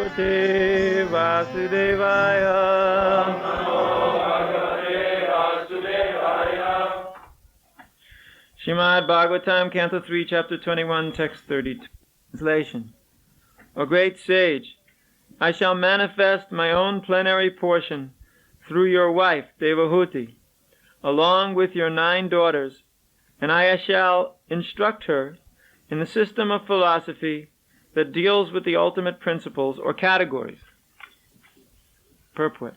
Bhagavate Vasudevaya. Srimad Bhagavatam, Canto 3, Chapter 21, Text 32. Translation. O great sage, I shall manifest my own plenary portion through your wife, Devahuti, along with your 9 daughters, and I shall instruct her in the system of philosophy that deals with the ultimate principles or categories. Purport.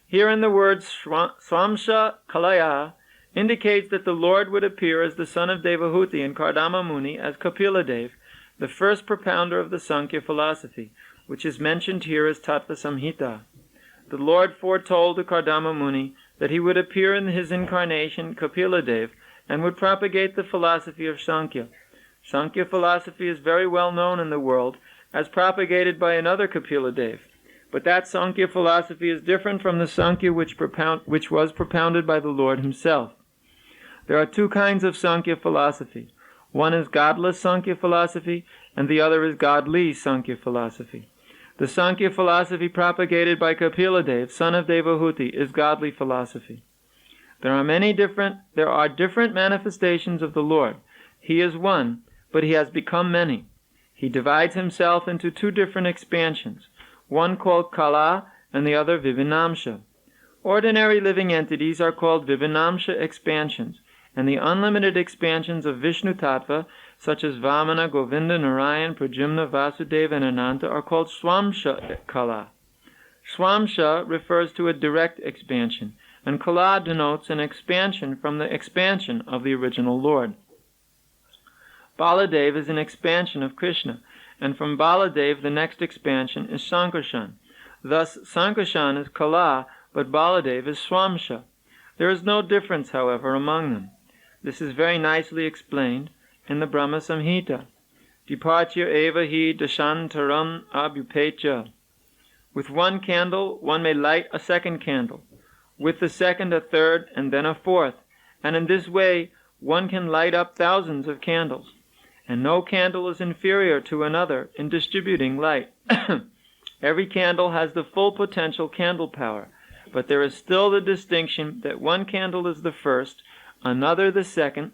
Herein the word Swamsha Kalaya indicates that the Lord would appear as the son of Devahuti and Kardama Muni as Kapila Dev, the first propounder of the Sankhya philosophy, which is mentioned here as Tattva Samhita. The Lord foretold to Kardama Muni that he would appear in his incarnation Kapila Dev and would propagate the philosophy of Sankhya. Sankhya philosophy is very well known in the world as propagated by another Kapila Dev, but that Sankhya philosophy is different from the Sankhya which was propounded by the Lord himself. There are 2 kinds of Sankhya philosophy. One is godless Sankhya philosophy, and the other is godly Sankhya philosophy. The Sankhya philosophy propagated by Kapila Dev, son of Devahuti, is godly philosophy. There are different manifestations of the Lord. He is one, but he has become many. He divides himself into 2 different expansions, one called Kala and the other Vivinamsha. Ordinary living entities are called Vivinamsha expansions, and the unlimited expansions of Vishnu Tattva, such as Vamana, Govinda, Narayan, Pradyumna, Vasudeva, and Ananta, are called Swamsha Kala. Swamsha refers to a direct expansion, and Kala denotes an expansion from the expansion of the original Lord. Baladev is an expansion of Krishna, and from Baladev the next expansion is Sankarshan. Thus, Sankarshan is Kala, but Baladev is Swamsha. There is no difference, however, among them. This is very nicely explained in the Brahma Samhita. Dipatya eva hi dashantaram abhupecha. With 1 candle, one may light a 2nd candle. With the 2nd, a 3rd, and then a 4th. And in this way, one can light up thousands of candles. And no candle is inferior to another in distributing light. Every candle has the full potential candle power, but there is still the distinction that one candle is the first, another the second,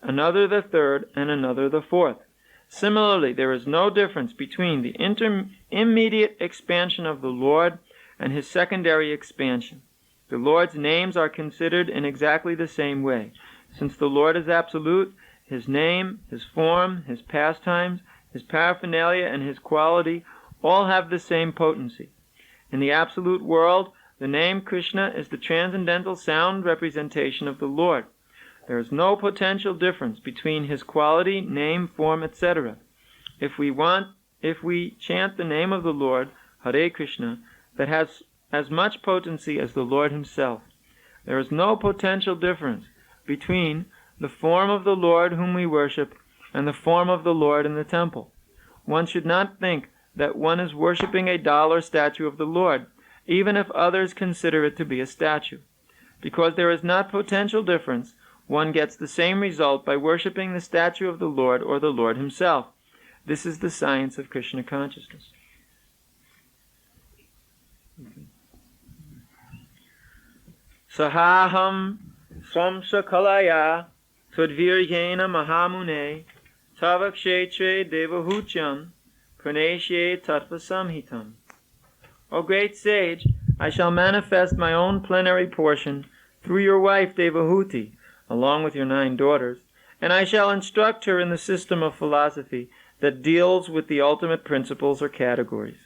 another the third, and another the fourth. Similarly, there is no difference between the immediate expansion of the Lord and his secondary expansion. The Lord's names are considered in exactly the same way. Since the Lord is absolute, his name, his form, his pastimes, his paraphernalia, and his quality all have the same potency. In the absolute world, the name Krishna is the transcendental sound representation of the Lord. There is no potential difference between his quality, name, form, etc. If we chant the name of the Lord, Hare Krishna, that has as much potency as the Lord himself. There is no potential difference between the form of the Lord whom we worship and the form of the Lord in the temple. One should not think that one is worshipping a doll or statue of the Lord, even if others consider it to be a statue. Because there is not potential difference, one gets the same result by worshipping the statue of the Lord or the Lord himself. This is the science of Krishna consciousness. Sahaham Swamsha Kalaya Tadviryena Mahamune Tavakshetre Devahutyam Praneshye Tattva Samhitam. O great sage, I shall manifest my own plenary portion through your wife Devahuti, along with your 9 daughters, and I shall instruct her in the system of philosophy that deals with the ultimate principles or categories.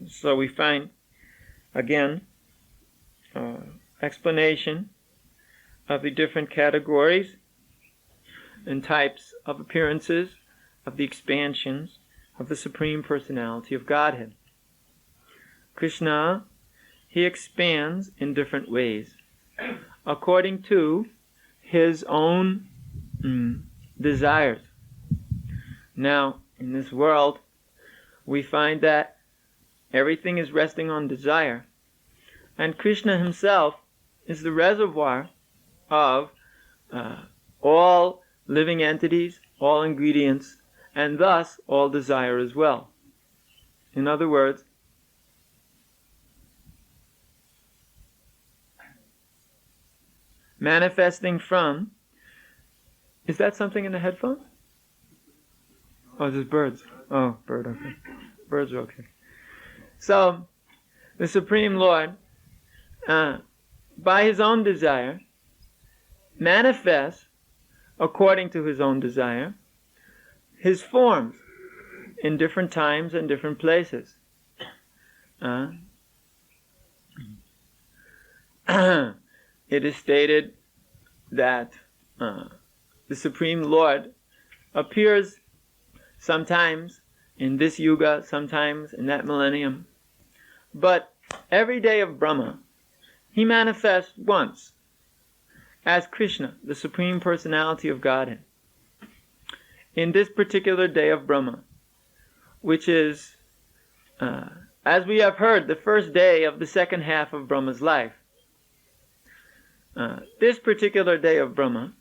So we find, again, explanation of the different categories and types of appearances of the expansions of the Supreme Personality of Godhead. Krishna, he expands in different ways, according to his own desires. Now, in this world, we find that everything is resting on desire, and Krishna himself is the reservoir of all living entities, all ingredients, and thus all desire as well. In other words, manifesting from... Is that something in the headphones? Oh, just birds. Oh, bird, okay. Birds are okay. So, the Supreme Lord, by His own desire, manifests, according to His own desire, His forms in different times and different places. It is stated that the Supreme Lord appears sometimes in this yuga, sometimes in that millennium. But every day of Brahma, He manifests once as Krishna, the Supreme Personality of Godhead. In this particular day of Brahma, which is, as we have heard, the first day of the second half of Brahma's life. This particular day of Brahma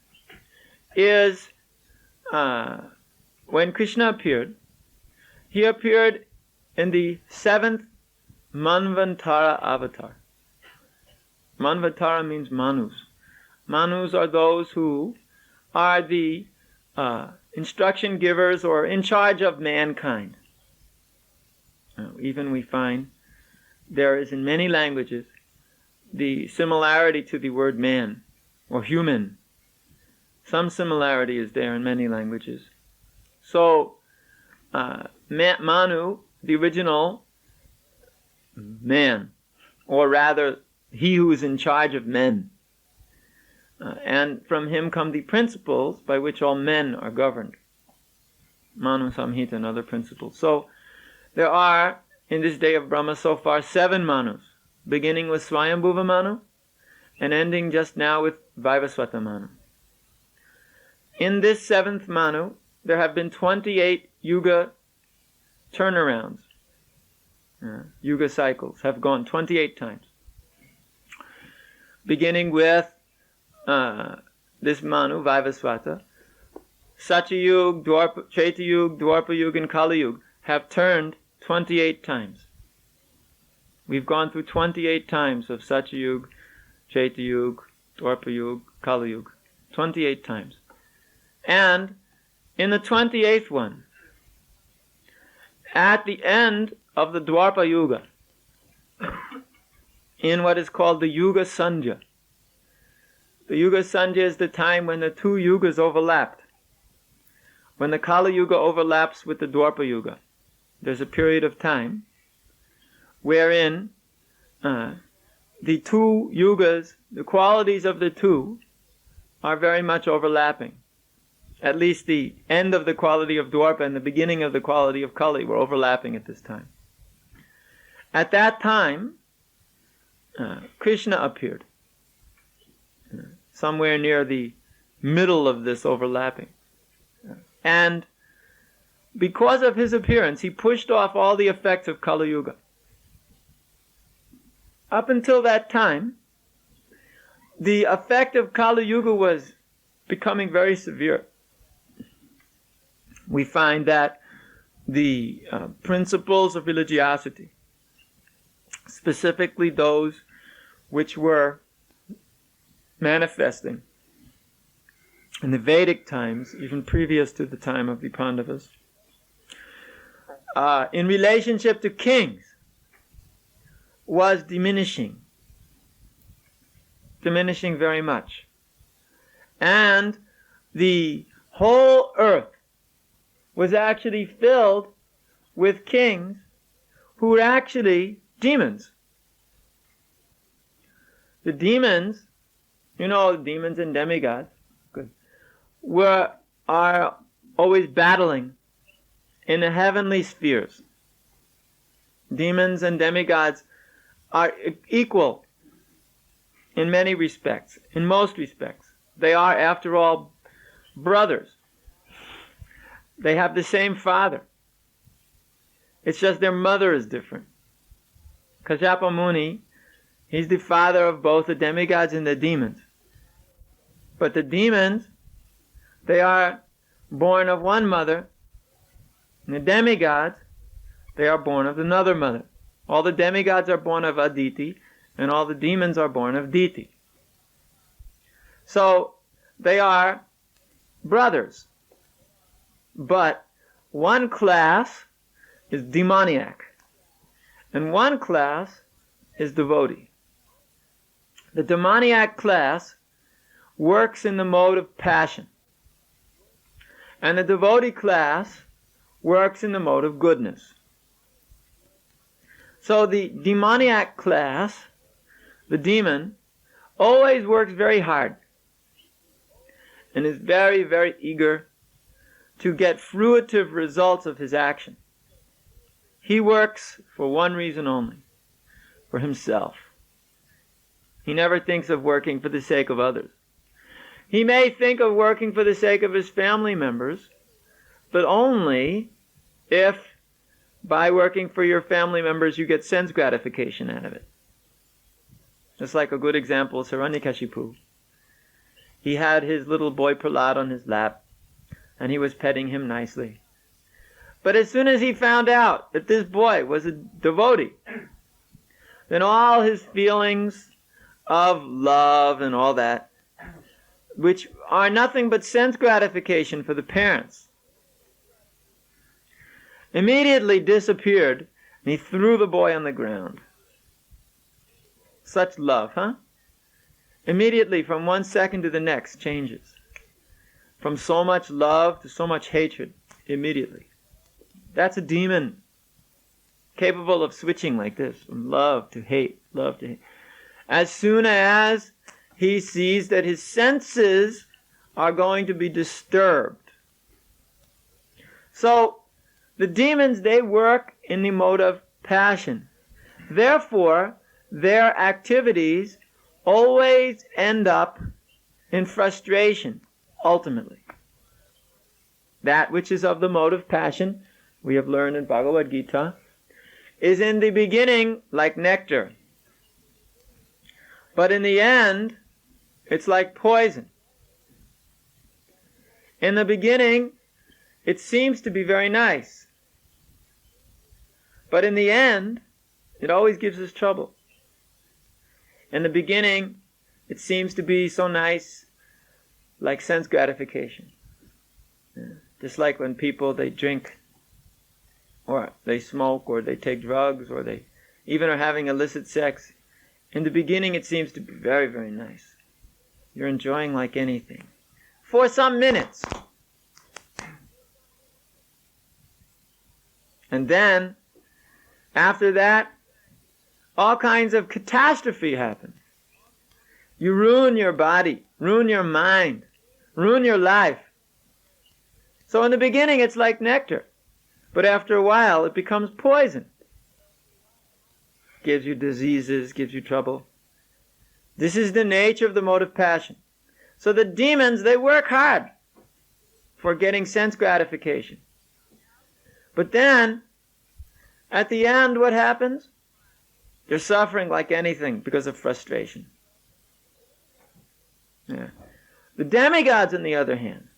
is when Krishna appeared. He appeared in the 7th Manvantara avatar. Manvantara means Manus. Manus are those who are the instruction givers or in charge of mankind. Even we find there is in many languages the similarity to the word man or human. Some similarity is there in many languages. So, Manu, the original man, or rather, he who is in charge of men. And from him come the principles by which all men are governed. Manu Samhita and other principles. So, there are, in this day of Brahma so far, 7 Manus, beginning with Swayambhuva Manu, and ending just now with Vaivasvata Manu. In this 7th Manu, there have been 28 Yuga turnarounds. Yuga cycles have gone 28 times. Beginning with this Manu, Vaivasvata, Satyayug, Chetayug, Dwarpayug, and Kaliyug have turned 28 times. We've gone through 28 times of Satyayug, Chetayug, Dwarpayug, Kaliyug. 28 times. And in the 28th one, at the end of the Dwarpa Yuga, in what is called the Yuga Sandhya. The Yuga Sandhya is the time when the 2 Yugas overlapped. When the Kali Yuga overlaps with the Dwarpa Yuga, there's a period of time wherein the 2 Yugas, the qualities of the 2, are very much overlapping. At least the end of the quality of Dwarpa and the beginning of the quality of Kali were overlapping at this time. At that time, Krishna appeared, somewhere near the middle of this overlapping. And because of his appearance, he pushed off all the effects of Kali Yuga. Up until that time, the effect of Kali Yuga was becoming very severe. We find that the principles of religiosity, specifically those which were manifesting in the Vedic times, even previous to the time of the Pandavas, in relationship to kings, was diminishing very much. And the whole earth was actually filled with kings who were actually demons. The demons, demons and demigods, are always battling in the heavenly spheres. Demons and demigods are equal in many respects, in most respects. They are, after all, brothers. They have the same father. It's just their mother is different. Kashyapa Muni, he's the father of both the demigods and the demons. But the demons they are born of one mother. And the demigods, they are born of another mother. All the demigods are born of Aditi, and all the demons are born of Diti. So they are brothers. But one class is demoniac, and one class is devotee. The demoniac class works in the mode of passion, and the devotee class works in the mode of goodness. So the demoniac class, the demon, always works very hard and is very, very eager to get fruitive results of his action. He works for one reason only, for himself. He never thinks of working for the sake of others. He may think of working for the sake of his family members, but only if by working for your family members you get sense gratification out of it. Just like a good example is Hiranyakashipu. He had his little boy Prahlad on his lap, and he was petting him nicely. But as soon as he found out that this boy was a devotee, then all his feelings of love and all that, which are nothing but sense gratification for the parents, immediately disappeared, and he threw the boy on the ground. Such love, huh? Immediately, from one second to the next, changes. From so much love to so much hatred, immediately. That's a demon, capable of switching like this, from love to hate, love to hate. As soon as he sees that his senses are going to be disturbed. So, the demons, they work in the mode of passion. Therefore, their activities always end up in frustration, ultimately. That which is of the mode of passion, we have learned in Bhagavad Gita, is in the beginning like nectar. But in the end, it's like poison. In the beginning, it seems to be very nice. But in the end, it always gives us trouble. In the beginning, it seems to be so nice, like sense gratification. Just like when people, they drink, or they smoke, or they take drugs, or they even are having illicit sex. In the beginning, it seems to be very, very nice. You're enjoying like anything. For some minutes. And then, after that, all kinds of catastrophe happen. You ruin your body, ruin your mind, ruin your life. So in the beginning it's like nectar, but after a while it becomes poison. Gives you diseases, gives you trouble. This is the nature of the mode of passion. So the demons, they work hard for getting sense gratification. But then, at the end, what happens? They're suffering like anything because of frustration. Yeah. The demigods, on the other hand,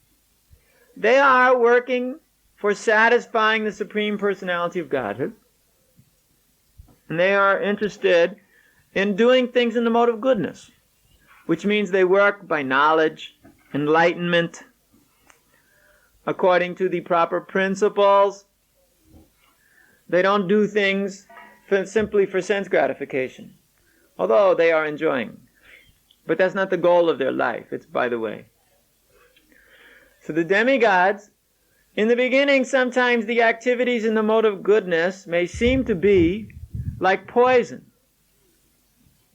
they are working for satisfying the Supreme Personality of Godhead. And they are interested in doing things in the mode of goodness, which means they work by knowledge, enlightenment, according to the proper principles. They don't do things simply for sense gratification, although they are enjoying. But that's not the goal of their life, it's by the way. So the demigods, in the beginning, sometimes the activities in the mode of goodness may seem to be like poison.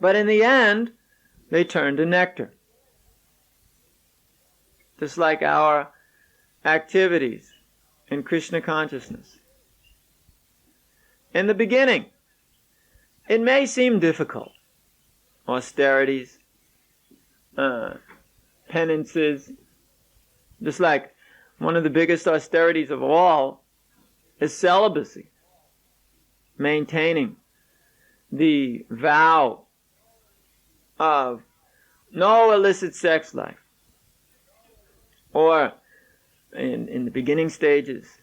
But in the end, they turn to nectar. Just like our activities in Krishna consciousness. In the beginning, it may seem difficult. Austerities, penances. Just like one of the biggest austerities of all is celibacy. Maintaining the vow of no illicit sex life. Or in the beginning stages,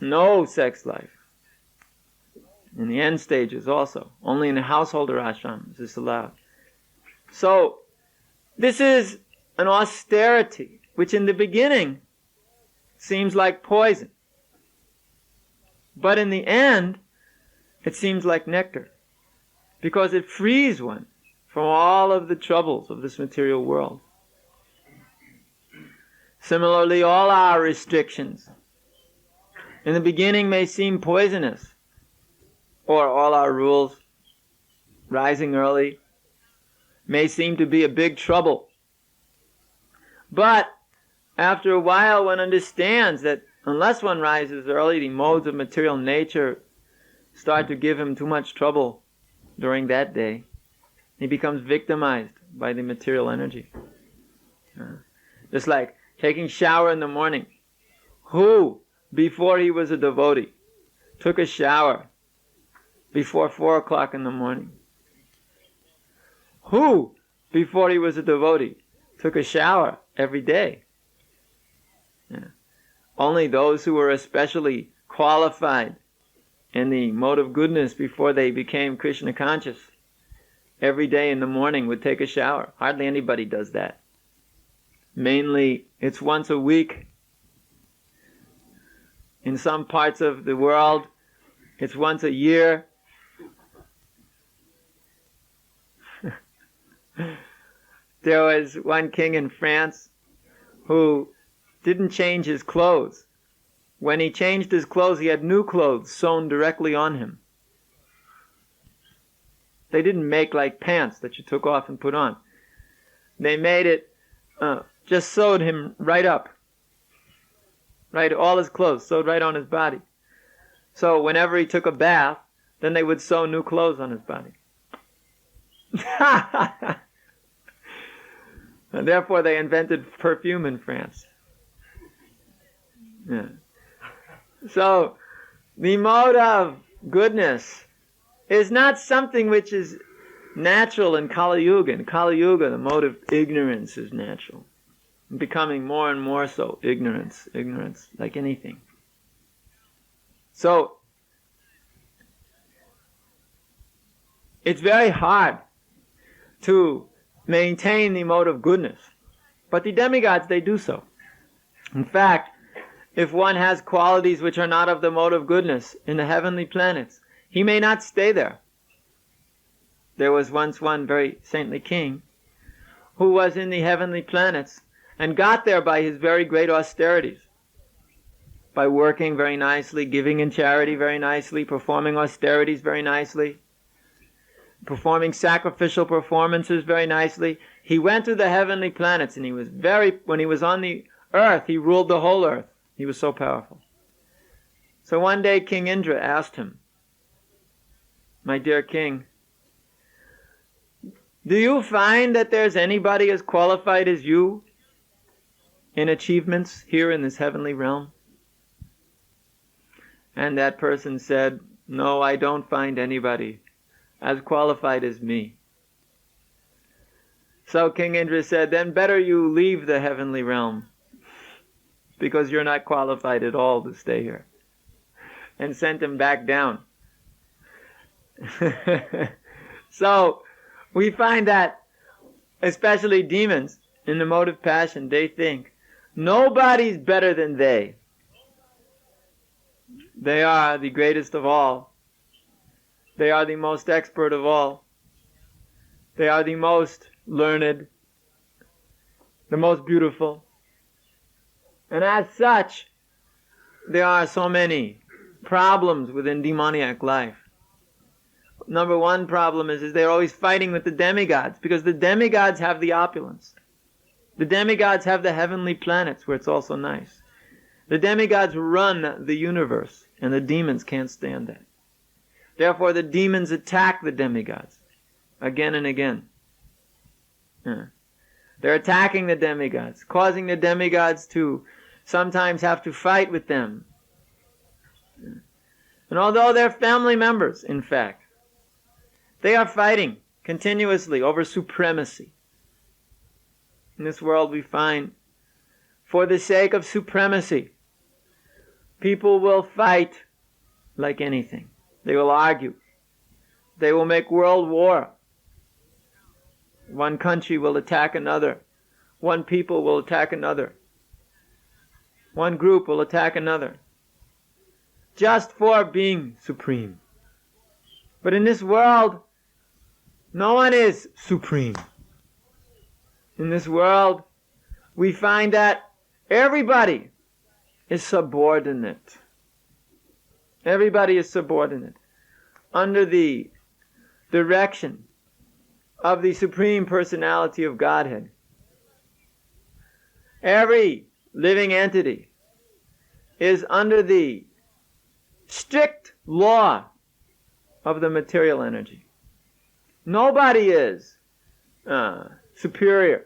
no sex life. In the end stages also. Only in the householder ashram is this allowed. So, this is an austerity, which in the beginning seems like poison. But in the end, it seems like nectar. Because it frees one from all of the troubles of this material world. Similarly, all our restrictions in the beginning may seem poisonous, or all our rules, rising early, may seem to be a big trouble. But after a while one understands that unless one rises early, the modes of material nature start to give him too much trouble during that day. He becomes victimized by the material energy. Just like taking shower in the morning. Who, before he was a devotee, took a shower before 4 o'clock in the morning? Who, before he was a devotee, took a shower every day? Only those who were especially qualified in the mode of goodness before they became Krishna conscious, every day in the morning would take a shower. Hardly anybody does that. Mainly, it's once a week. In some parts of the world, it's once a year. There was one king in France who didn't change his clothes. When he changed his clothes, he had new clothes sewn directly on him. They didn't make like pants that you took off and put on. They made it, just sewed him right up. Right, all his clothes sewed right on his body. So whenever he took a bath, then they would sew new clothes on his body. And therefore they invented perfume in France. Yeah. So, the mode of goodness is not something which is natural in Kali Yuga. In Kali Yuga, the mode of ignorance is natural. Becoming more and more so. Ignorance, like anything. So, it's very hard to maintain the mode of goodness. But the demigods, they do so. In fact, if one has qualities which are not of the mode of goodness in the heavenly planets, he may not stay there. There was once one very saintly king who was in the heavenly planets and got there by his very great austerities. By working very nicely, giving in charity very nicely, performing austerities very nicely, performing sacrificial performances very nicely. He went to the heavenly planets, and when he was on the earth, he ruled the whole earth. He was so powerful. So one day King Indra asked him, "My dear king, do you find that there's anybody as qualified as you in achievements here in this heavenly realm?" And that person said, "No, I don't find anybody as qualified as me." So King Indra said, "Then better you leave the heavenly realm, because you're not qualified at all to stay here," and sent him back down. So we find that especially demons in the mode of passion, they think nobody's better than they. They are the greatest of all. They are the most expert of all. They are the most learned, the most beautiful. And as such, there are so many problems within demoniac life. Number one problem is they're always fighting with the demigods, because the demigods have the opulence. The demigods have the heavenly planets where it's also nice. The demigods run the universe, and the demons can't stand that. Therefore the demons attack the demigods again and again. They're attacking the demigods, causing the demigods to sometimes have to fight with them. And although they're family members, in fact, they are fighting continuously over supremacy. In this world we find for the sake of supremacy. People will fight like anything. They will argue. They will make world war. One country will attack another. One people will attack another. One group will attack another. Just for being supreme. But in this world, no one is supreme. In this world, we find that everybody is subordinate. Everybody is subordinate under the direction of the Supreme Personality of Godhead. Every living entity is under the strict law of the material energy. Nobody is superior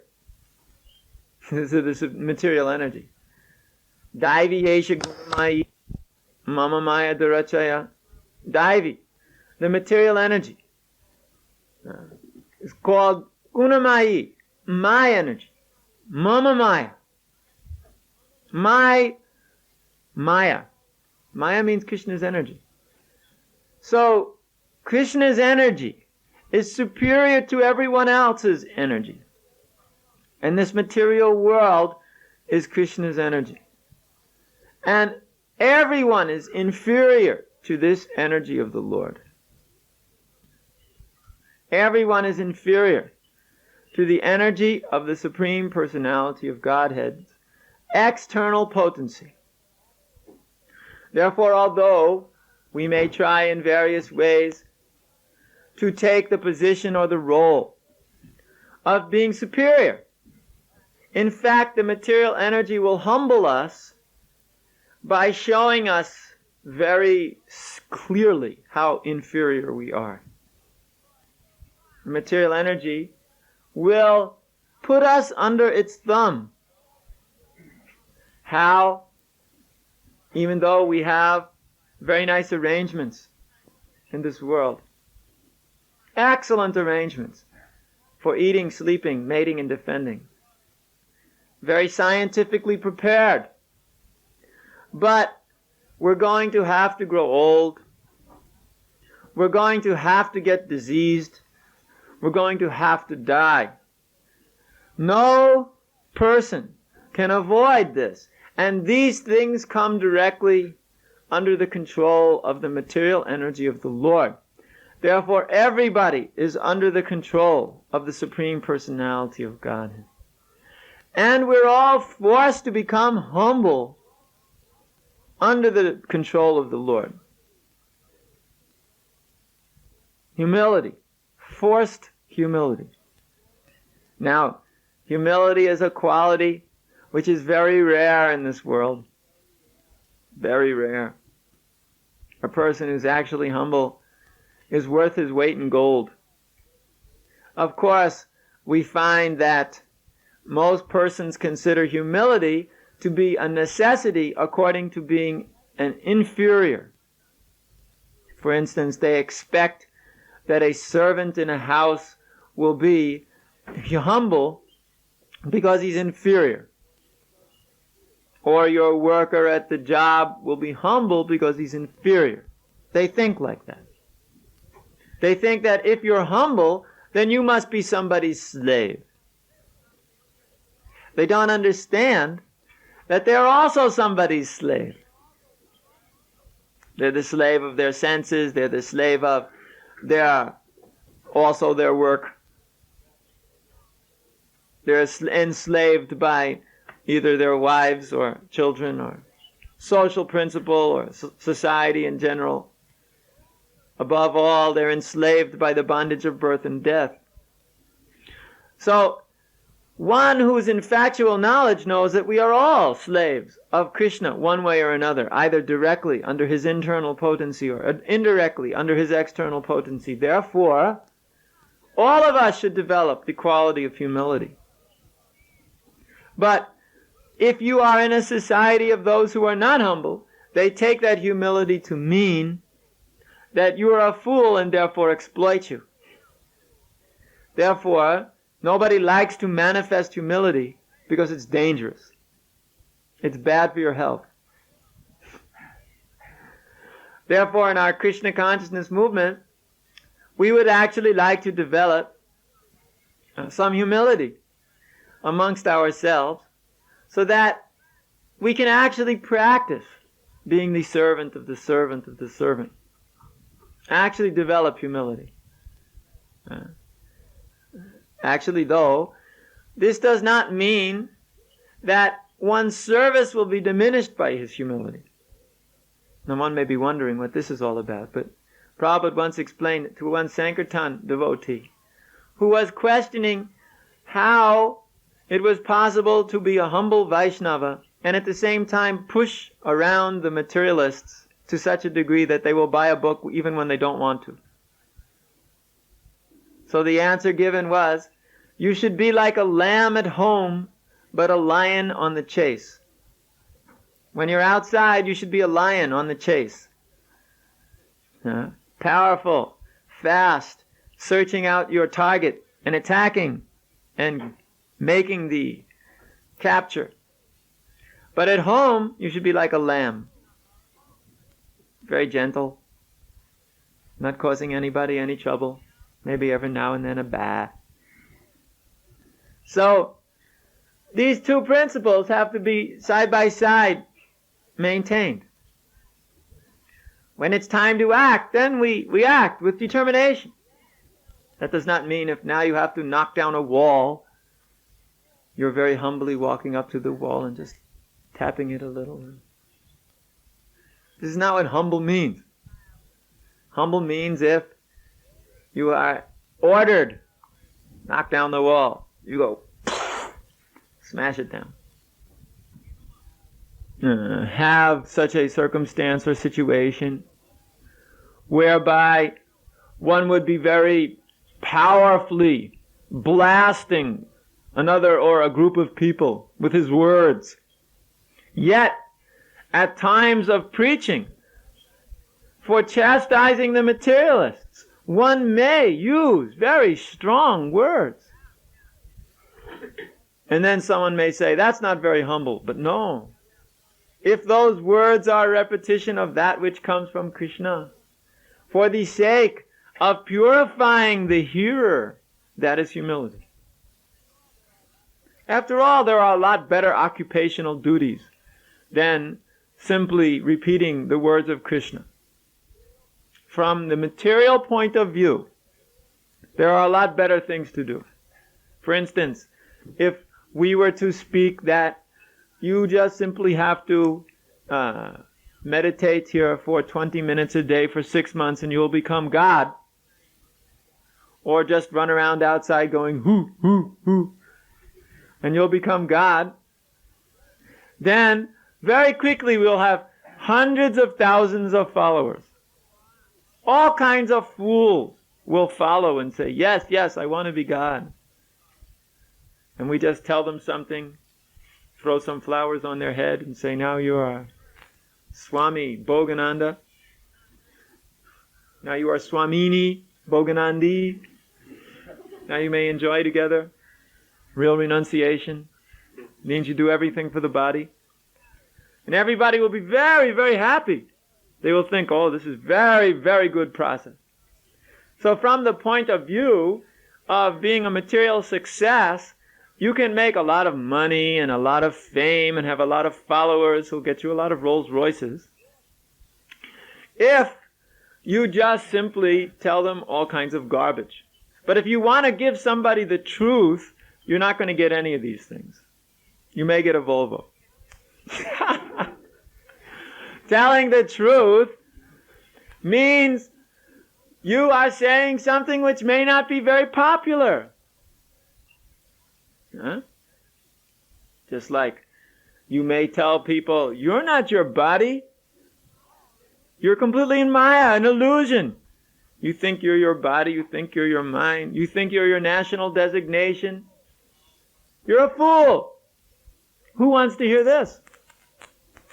to the material energy. Daivi yesha gunamai mama maya durachaya. Daivi, the material energy, is called gunamai, my energy. Mama maya. My Maya. Maya means Krishna's energy. So, Krishna's energy is superior to everyone else's energy. And this material world is Krishna's energy. And everyone is inferior to this energy of the Lord. Everyone is inferior to the energy of the Supreme Personality of Godhead's external potency. Therefore, although we may try in various ways to take the position or the role of being superior, in fact, the material energy will humble us by showing us very clearly how inferior we are. The material energy will put us under its thumb. How? Even though we have very nice arrangements in this world, excellent arrangements for eating, sleeping, mating, and defending, very scientifically prepared, but we're going to have to grow old, we're going to have to get diseased, we're going to have to die. No person can avoid this. And these things come directly under the control of the material energy of the Lord. Therefore, everybody is under the control of the Supreme Personality of Godhead. And we're all forced to become humble under the control of the Lord. Humility. Forced humility. Now, humility is a quality which is very rare in this world. Very rare. A person who's actually humble is worth his weight in gold. Of course, we find that most persons consider humility to be a necessity according to being an inferior. For instance, they expect that a servant in a house will be humble because he's inferior. Or your worker at the job will be humble because he's inferior. They think like that. They think that if you're humble, then you must be somebody's slave. They don't understand that they're also somebody's slave. They're the slave of their senses, they're the slave of their work. They're enslaved by either their wives or children or social principle or society in general. Above all, they're enslaved by the bondage of birth and death. So, one who is in factual knowledge knows that we are all slaves of Krishna one way or another, either directly under his internal potency or indirectly under his external potency. Therefore, all of us should develop the quality of humility. But if you are in a society of those who are not humble, they take that humility to mean that you are a fool and therefore exploit you. Therefore, nobody likes to manifest humility because it's dangerous. It's bad for your health. Therefore, in our Krishna consciousness movement, we would actually like to develop some humility amongst ourselves so that we can actually practice being the servant of the servant of the servant. Actually develop humility. Actually, though, this does not mean that one's service will be diminished by his humility. Now one may be wondering what this is all about, but Prabhupada once explained it to one Sankirtan devotee who was questioning how it was possible to be a humble Vaishnava and at the same time push around the materialists to such a degree that they will buy a book even when they don't want to. So the answer given was, you should be like a lamb at home, but a lion on the chase. When you're outside, you should be a lion on the chase. Powerful, fast, searching out your target and attacking and making the capture. But at home, you should be like a lamb. Very gentle, not causing anybody any trouble. Maybe every now and then a bat. So, these two principles have to be side by side maintained. When it's time to act, then we act with determination. That does not mean if now you have to knock down a wall, you're very humbly walking up to the wall and just tapping it a little. This is not what humble means. Humble means if you are ordered, knock down the wall, you go, smash it down. Have such a circumstance or situation whereby one would be very powerfully blasting another or a group of people with his words. Yet, at times of preaching, for chastising the materialists, one may use very strong words. And then someone may say, that's not very humble. But no. If those words are repetition of that which comes from Krishna, for the sake of purifying the hearer, that is humility. After all, there are a lot better occupational duties than simply repeating the words of Krishna. From the material point of view, there are a lot better things to do. For instance, if we were to speak that you just simply have to meditate here for 20 minutes a day for 6 months and you'll become God, or just run around outside going hoo, hoo, hoo, and you'll become God, then very quickly we'll have hundreds of thousands of followers. All kinds of fools will follow and say, yes, yes, I want to be God. And we just tell them something, throw some flowers on their head and say, now you are Swami Bhogananda. Now you are Swamini Bhoganandi. Now you may enjoy together. Real renunciation means you do everything for the body. And everybody will be very, very happy. They will think, oh, this is very, very good process. So from the point of view of being a material success, you can make a lot of money and a lot of fame and have a lot of followers who'll get you a lot of Rolls Royces if you just simply tell them all kinds of garbage. But if you want to give somebody the truth, you're not going to get any of these things. You may get a Volvo. Telling the truth means you are saying something which may not be very popular. Huh? Just like you may tell people, you're not your body. You're completely in Maya, an illusion. You think you're your body, you think you're your mind, you think you're your national designation. You're a fool. Who wants to hear this?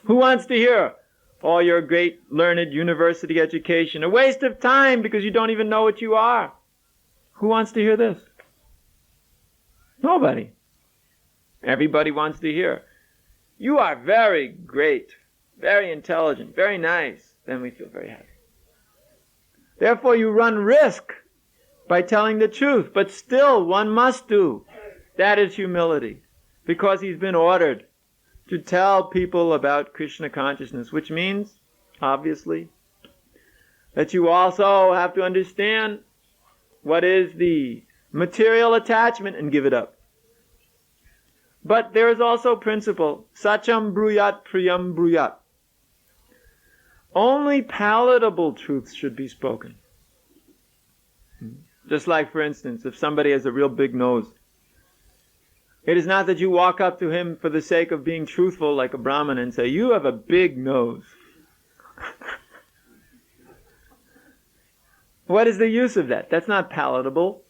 Who wants to hear all your great learned university education? A waste of time because you don't even know what you are. Who wants to hear this? Nobody. Everybody wants to hear. you are very great, very intelligent, very nice, then we feel very happy. Therefore you run risk by telling the truth, but still one must do. That is humility, because he's been ordered to tell people about Krishna consciousness, which means, obviously, that you also have to understand what is the material attachment and give it up. But there is also principle, sacham bruyat priyam bruyat. Only palatable truths should be spoken. Just like, for instance, if somebody has a real big nose, it is not that you walk up to him for the sake of being truthful like a Brahmin and say, you have a big nose. What is the use of that? That's not palatable.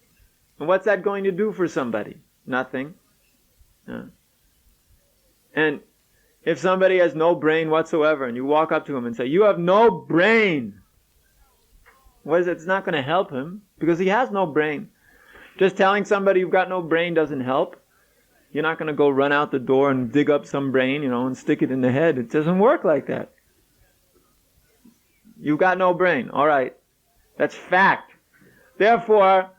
And what's that going to do for somebody? Nothing. And if somebody has no brain whatsoever and you walk up to him and say, you have no brain, what is it? It's not going to help him because he has no brain. Just telling somebody you've got no brain doesn't help. You're not going to go run out the door and dig up some brain, and stick it in the head. It doesn't work like that. You've got no brain. All right. That's fact. Therefore,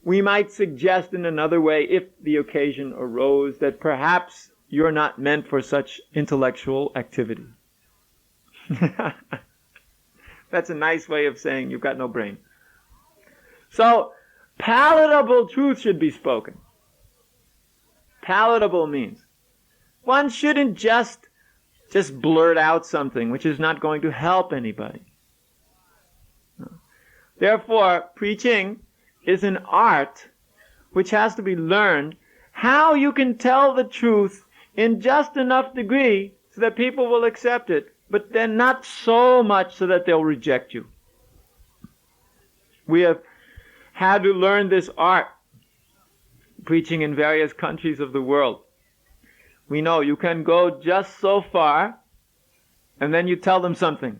we might suggest in another way, if the occasion arose, that perhaps you're not meant for such intellectual activity. That's a nice way of saying you've got no brain. So, palatable truth should be spoken. Palatable means one shouldn't just blurt out something which is not going to help anybody. Therefore, preaching is an art which has to be learned, how you can tell the truth in just enough degree so that people will accept it, but then not so much so that they'll reject you. We have had to learn this art, preaching in various countries of the world. We know you can go just so far, and then you tell them something.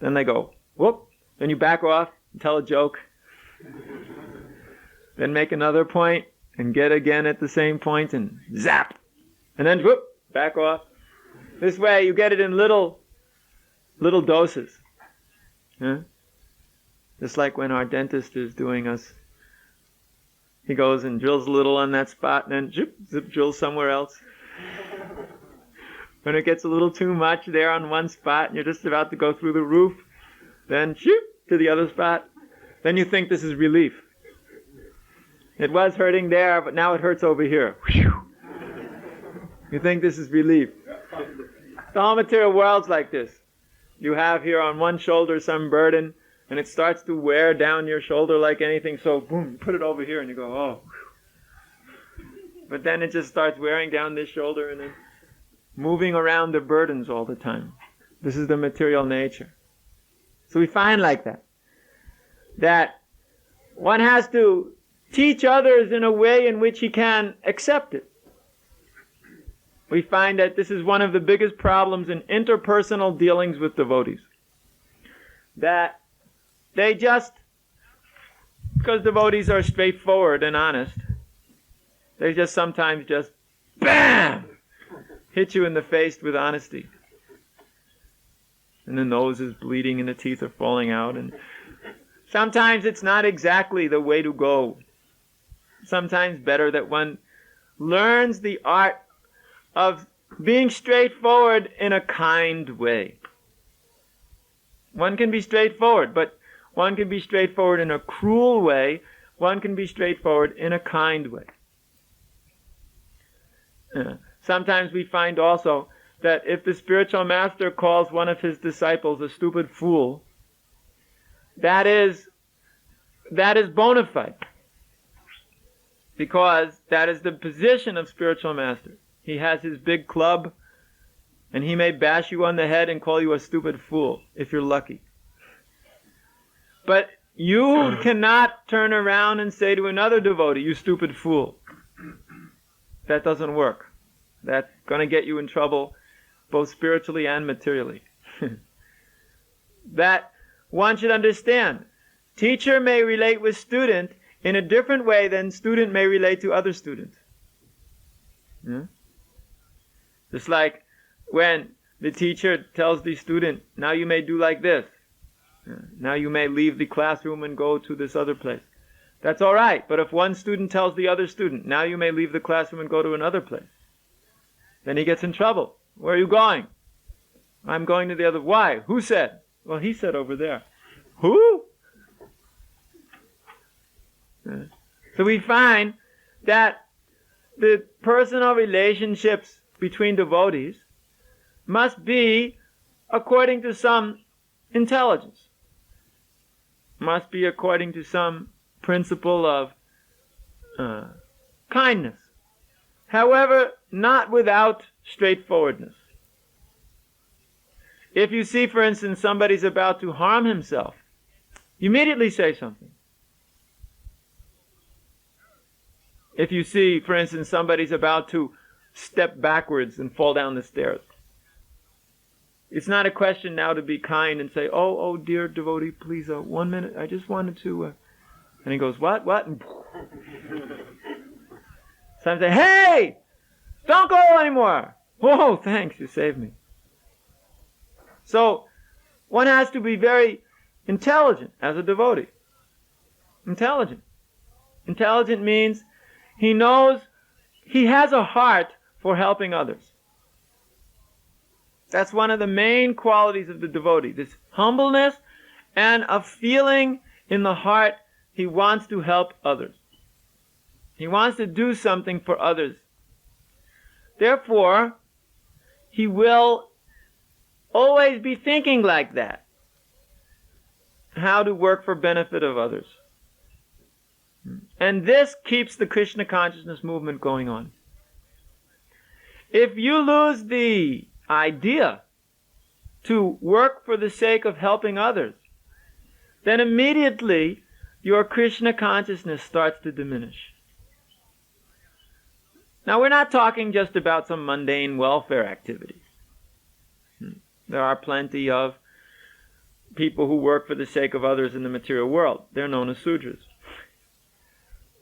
Then they go, whoop, then you back off and tell a joke. Then make another point, and get again at the same point, and zap. And then whoop, back off. This way you get it in little doses. Yeah? Just like when our dentist is doing us. He goes and drills a little on that spot and then zip, drills somewhere else. When it gets a little too much there on one spot and you're just about to go through the roof, then shoot to the other spot. Then you think this is relief. It was hurting there, but now it hurts over here. You think this is relief. The whole material world's like this. You have here on one shoulder some burden, and it starts to wear down your shoulder like anything, so boom, you put it over here and you go, oh. But then it just starts wearing down this shoulder and then moving around the burdens all the time. This is the material nature. So we find like that one has to teach others in a way in which he can accept it. We find that this is one of the biggest problems in interpersonal dealings with devotees. That they just, because devotees are straightforward and honest, they just sometimes just, BAM! Hit you in the face with honesty. And the nose is bleeding and the teeth are falling out. And sometimes it's not exactly the way to go. Sometimes better that one learns the art of being straightforward in a kind way. One can be straightforward, but one can be straightforward in a cruel way. One can be straightforward in a kind way. Sometimes we find also that if the spiritual master calls one of his disciples a stupid fool, that is bona fide. Because that is the position of spiritual master. He has his big club, and he may bash you on the head and call you a stupid fool, if you're lucky. But you cannot turn around and say to another devotee, you stupid fool. That doesn't work. That's going to get you in trouble, both spiritually and materially. That one should understand. Teacher may relate with student in a different way than student may relate to other students. Yeah? Just like when the teacher tells the student, now you may do like this. Now you may leave the classroom and go to this other place. That's all right. But if one student tells the other student, now you may leave the classroom and go to another place, then he gets in trouble. Where are you going? I'm going to the other. Why? Who said? Well, he said over there. Who? So we find that the personal relationships between devotees must be according to some intelligence, must be according to some principle of kindness. However, not without straightforwardness. If you see, for instance, somebody's about to harm himself, you immediately say something. If you see, for instance, somebody's about to step backwards and fall down the stairs, it's not a question now to be kind and say, oh, dear devotee, please, 1 minute, I just wanted to... And he goes, what? And so I say, hey, don't go anymore. Whoa, thanks, you saved me. So one has to be very intelligent as a devotee. Intelligent. Intelligent means he knows, he has a heart for helping others. That's one of the main qualities of the devotee, this humbleness and a feeling in the heart he wants to help others. He wants to do something for others. Therefore, he will always be thinking like that. How to work for benefit of others. And this keeps the Krishna consciousness movement going on. If you lose the idea to work for the sake of helping others, then immediately your Krishna consciousness starts to diminish. Now, we're not talking just about some mundane welfare activities. There are plenty of people who work for the sake of others in the material world. They're known as Sudras.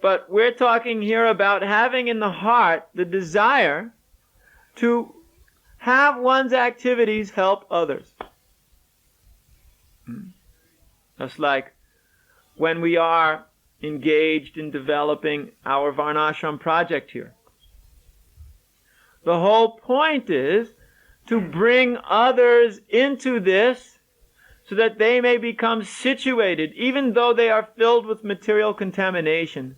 But we're talking here about having in the heart the desire to have one's activities help others. Just like when we are engaged in developing our Varnashram project here. The whole point is to bring others into this so that they may become situated, even though they are filled with material contamination,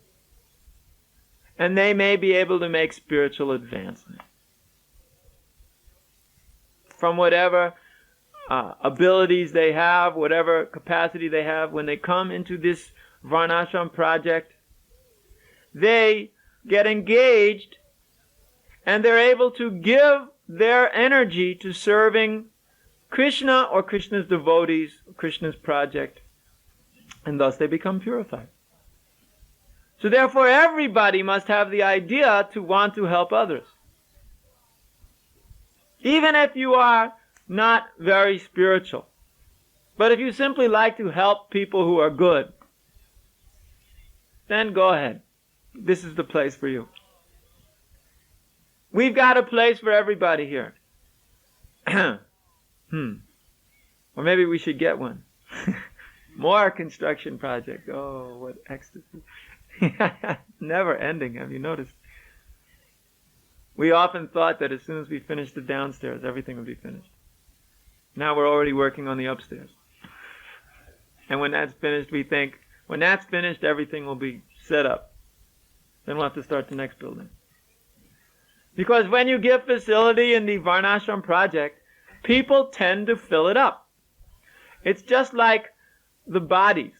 and they may be able to make spiritual advancement. From whatever abilities they have, whatever capacity they have, when they come into this Varnashram project, they get engaged and they're able to give their energy to serving Krishna or Krishna's devotees, Krishna's project, and thus they become purified. So therefore everybody must have the idea to want to help others. Even if you are not very spiritual. But if you simply like to help people who are good, then go ahead. This is the place for you. We've got a place for everybody here. Or maybe we should get one. More construction project. Oh, what ecstasy. Never ending, have you noticed? We often thought that as soon as we finished the downstairs, everything would be finished. Now we're already working on the upstairs. And when that's finished, we think, when that's finished, everything will be set up. Then we'll have to start the next building. Because when you give facility in the Varnashram project, people tend to fill it up. It's just like the bodies.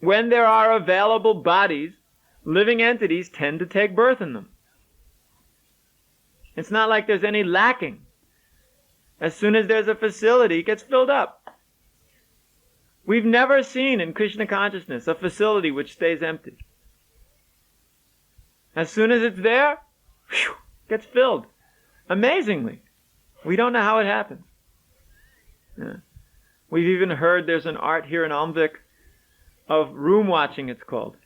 When there are available bodies, living entities tend to take birth in them. It's not like there's any lacking. As soon as there's a facility, it gets filled up. We've never seen in Krishna consciousness a facility which stays empty. As soon as it's there, it gets filled. Amazingly. We don't know how it happens. Yeah. We've even heard there's an art here in Almviks of room watching, it's called.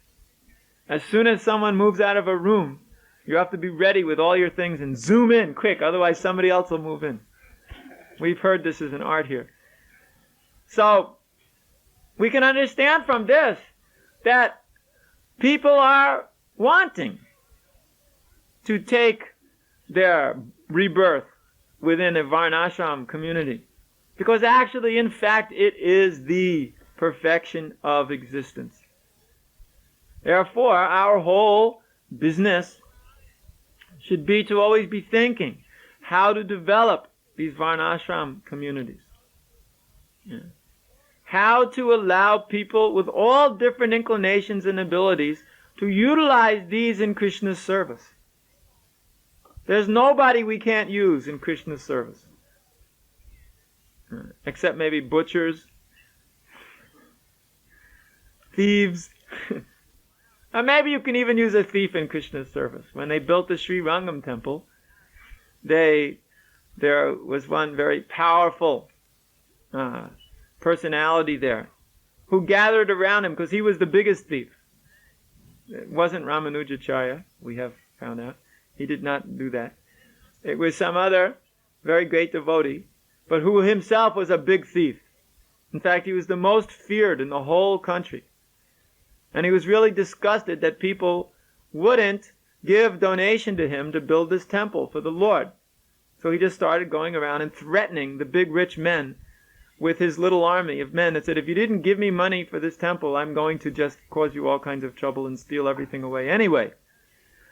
As soon as someone moves out of a room, You have to be ready with all your things and zoom in quick, otherwise somebody else will move in. We've heard this as an art here. So, we can understand from this that people are wanting to take their rebirth within a varnashram community. Because actually, in fact, it is the perfection of existence. Therefore, our whole business should be to always be thinking how to develop these varnashram communities. Yeah. How to allow people with all different inclinations and abilities to utilize these in Krishna's service. There's nobody we can't use in Krishna's service. Except maybe butchers, thieves. Or maybe you can even use a thief in Krishna's service. When they built the Sri Rangam temple, there was one very powerful personality there who gathered around him because he was the biggest thief. It wasn't Ramanujacharya, we have found out. He did not do that. It was some other very great devotee, but who himself was a big thief. In fact, he was the most feared in the whole country. And he was really disgusted that people wouldn't give donation to him to build this temple for the Lord. So he just started going around and threatening the big rich men with his little army of men that said, if you didn't give me money for this temple, I'm going to just cause you all kinds of trouble and steal everything away anyway.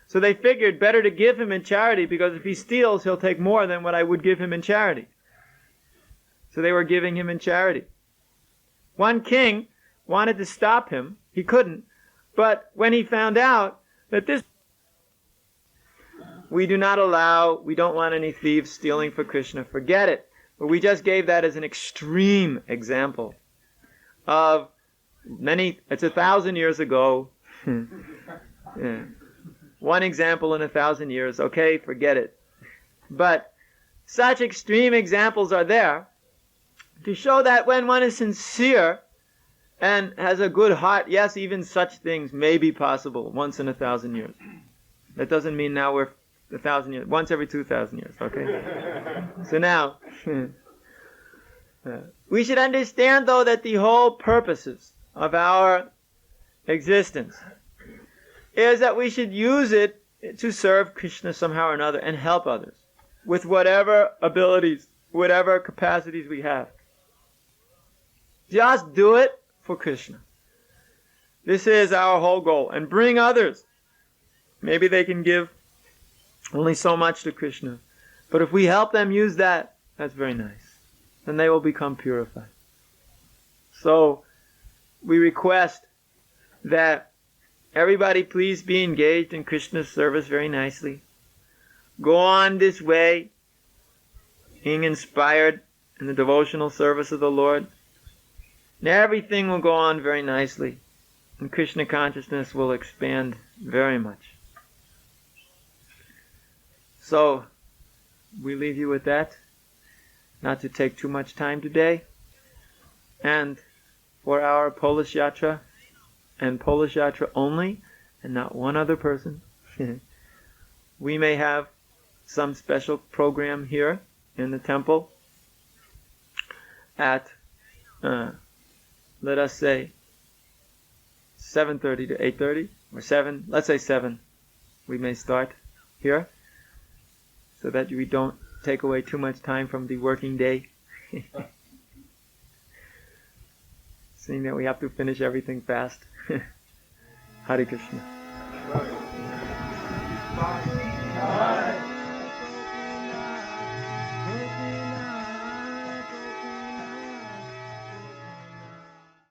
So they figured better to give him in charity, because if he steals, he'll take more than what I would give him in charity. So they were giving him in charity. One king wanted to stop him. He couldn't. But when he found out that we don't want any thieves stealing for Krishna, forget it. But we just gave that as an extreme example of it's 1,000 years ago. Yeah. One example in 1,000 years. Okay, forget it. But such extreme examples are there to show that when one is sincere and has a good heart, yes, even such things may be possible once in 1,000 years. That doesn't mean now we're 1,000 years, once every 2,000 years, okay? So now, we should understand, though, that the whole purposes of our existence is that we should use it to serve Krishna somehow or another and help others with whatever abilities, whatever capacities we have. Just do it for Krishna. This is our whole goal. And bring others. Maybe they can give only so much to Krishna. But if we help them use that, that's very nice. Then they will become purified. So, we request that everybody please be engaged in Krishna's service very nicely. Go on this way, being inspired in the devotional service of the Lord. And everything will go on very nicely. And Krishna consciousness will expand very much. So, we leave you with that. Not to take too much time today. And for our Polish Yatra, and Polish Yatra only, and not one other person, we may have some special program here in the temple at, let us say, 7:30 to 8:30, or 7, let's say 7, we may start here, so that we don't take away too much time from the working day. Seeing that we have to finish everything fast. Hare Krishna.